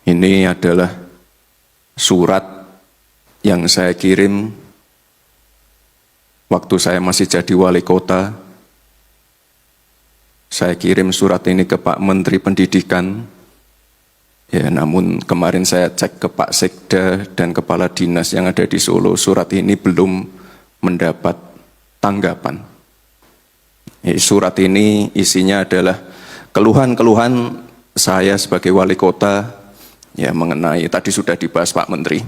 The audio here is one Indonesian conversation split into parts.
Ini adalah surat yang saya kirim waktu saya masih jadi wali kota. Saya kirim surat ini ke Pak Menteri Pendidikan. Ya, namun kemarin saya cek ke Pak Sekda dan Kepala Dinas yang ada di Solo, surat ini belum mendapat tanggapan. Surat ini isinya adalah keluhan-keluhan saya sebagai wali kota, ya, mengenai tadi sudah dibahas Pak Menteri.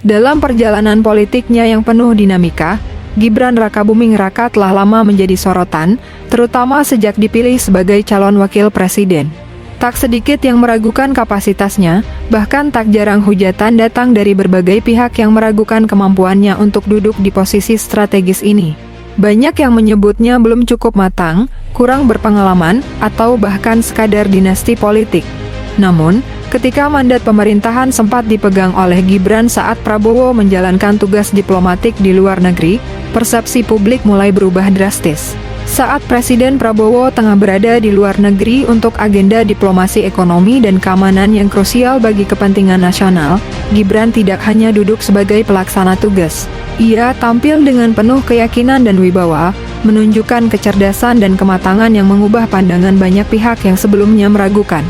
Dalam perjalanan politiknya yang penuh dinamika, Gibran Rakabuming Raka telah lama menjadi sorotan, terutama sejak dipilih sebagai calon wakil presiden. Tak sedikit yang meragukan kapasitasnya, bahkan tak jarang hujatan datang dari berbagai pihak yang meragukan kemampuannya untuk duduk di posisi strategis ini. Banyak yang menyebutnya belum cukup matang, kurang berpengalaman, atau bahkan sekadar dinasti politik. Namun, ketika mandat pemerintahan sempat dipegang oleh Gibran saat Prabowo menjalankan tugas diplomatik di luar negeri, persepsi publik mulai berubah drastis. Saat Presiden Prabowo tengah berada di luar negeri untuk agenda diplomasi ekonomi dan keamanan yang krusial bagi kepentingan nasional, Gibran tidak hanya duduk sebagai pelaksana tugas. Ia tampil dengan penuh keyakinan dan wibawa, menunjukkan kecerdasan dan kematangan yang mengubah pandangan banyak pihak yang sebelumnya meragukan.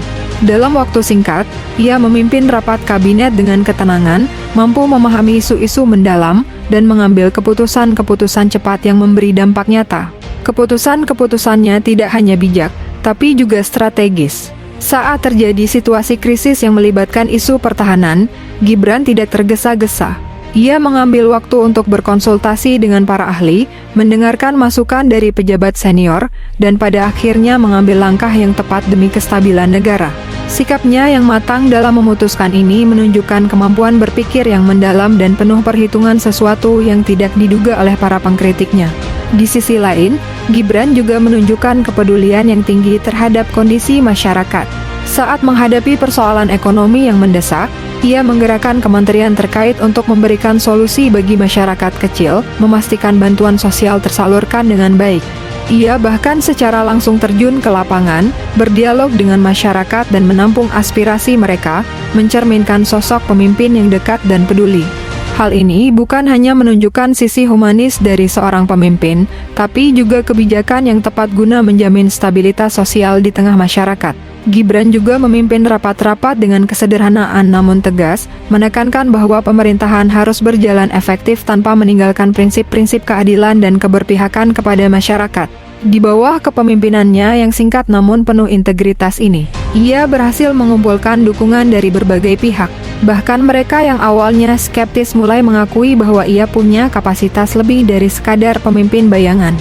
Dalam waktu singkat, ia memimpin rapat kabinet dengan ketenangan, mampu memahami isu-isu mendalam, dan mengambil keputusan-keputusan cepat yang memberi dampak nyata. Keputusan-keputusannya tidak hanya bijak, tapi juga strategis. Saat terjadi situasi krisis yang melibatkan isu pertahanan, Gibran tidak tergesa-gesa. Ia mengambil waktu untuk berkonsultasi dengan para ahli, mendengarkan masukan dari pejabat senior, dan pada akhirnya mengambil langkah yang tepat demi kestabilan negara. Sikapnya yang matang dalam memutuskan ini menunjukkan kemampuan berpikir yang mendalam dan penuh perhitungan sesuatu yang tidak diduga oleh para pengkritiknya. Di sisi lain, Gibran juga menunjukkan kepedulian yang tinggi terhadap kondisi masyarakat. Saat menghadapi persoalan ekonomi yang mendesak, ia menggerakkan kementerian terkait untuk memberikan solusi bagi masyarakat kecil, memastikan bantuan sosial tersalurkan dengan baik. Ia bahkan secara langsung terjun ke lapangan, berdialog dengan masyarakat dan menampung aspirasi mereka, mencerminkan sosok pemimpin yang dekat dan peduli. Hal ini bukan hanya menunjukkan sisi humanis dari seorang pemimpin, tapi juga kebijakan yang tepat guna menjamin stabilitas sosial di tengah masyarakat. Gibran juga memimpin rapat-rapat dengan kesederhanaan namun tegas, menekankan bahwa pemerintahan harus berjalan efektif tanpa meninggalkan prinsip-prinsip keadilan dan keberpihakan kepada masyarakat. Di bawah kepemimpinannya yang singkat namun penuh integritas ini, ia berhasil mengumpulkan dukungan dari berbagai pihak. Bahkan mereka yang awalnya skeptis mulai mengakui bahwa ia punya kapasitas lebih dari sekadar pemimpin bayangan.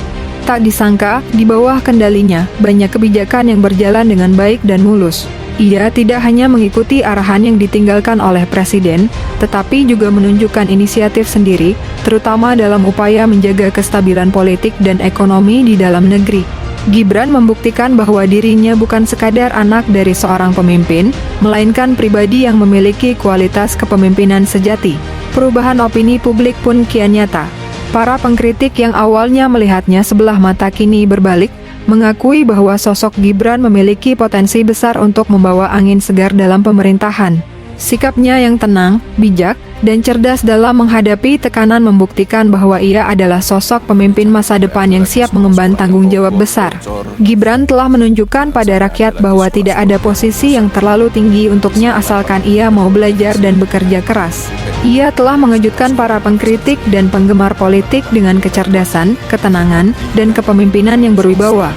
Tak disangka, di bawah kendalinya, banyak kebijakan yang berjalan dengan baik dan mulus. Ia tidak hanya mengikuti arahan yang ditinggalkan oleh Presiden, tetapi juga menunjukkan inisiatif sendiri, terutama dalam upaya menjaga kestabilan politik dan ekonomi di dalam negeri. Gibran membuktikan bahwa dirinya bukan sekadar anak dari seorang pemimpin, melainkan pribadi yang memiliki kualitas kepemimpinan sejati. Perubahan opini publik pun kian nyata. Para pengkritik yang awalnya melihatnya sebelah mata kini berbalik, mengakui bahwa sosok Gibran memiliki potensi besar untuk membawa angin segar dalam pemerintahan. Sikapnya yang tenang, bijak, dan cerdas dalam menghadapi tekanan membuktikan bahwa ia adalah sosok pemimpin masa depan yang siap mengemban tanggung jawab besar. Gibran telah menunjukkan pada rakyat bahwa tidak ada posisi yang terlalu tinggi untuknya asalkan ia mau belajar dan bekerja keras. Ia telah mengejutkan para pengkritik dan penggemar politik dengan kecerdasan, ketenangan, dan kepemimpinan yang berwibawa.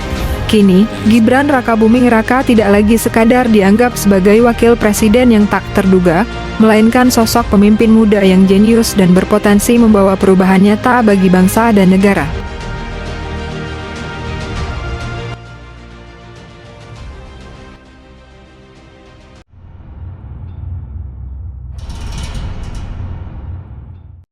Kini, Gibran Rakabuming Raka tidak lagi sekadar dianggap sebagai wakil presiden yang tak terduga, melainkan sosok pemimpin muda yang jenius dan berpotensi membawa perubahan nyata bagi bangsa dan negara.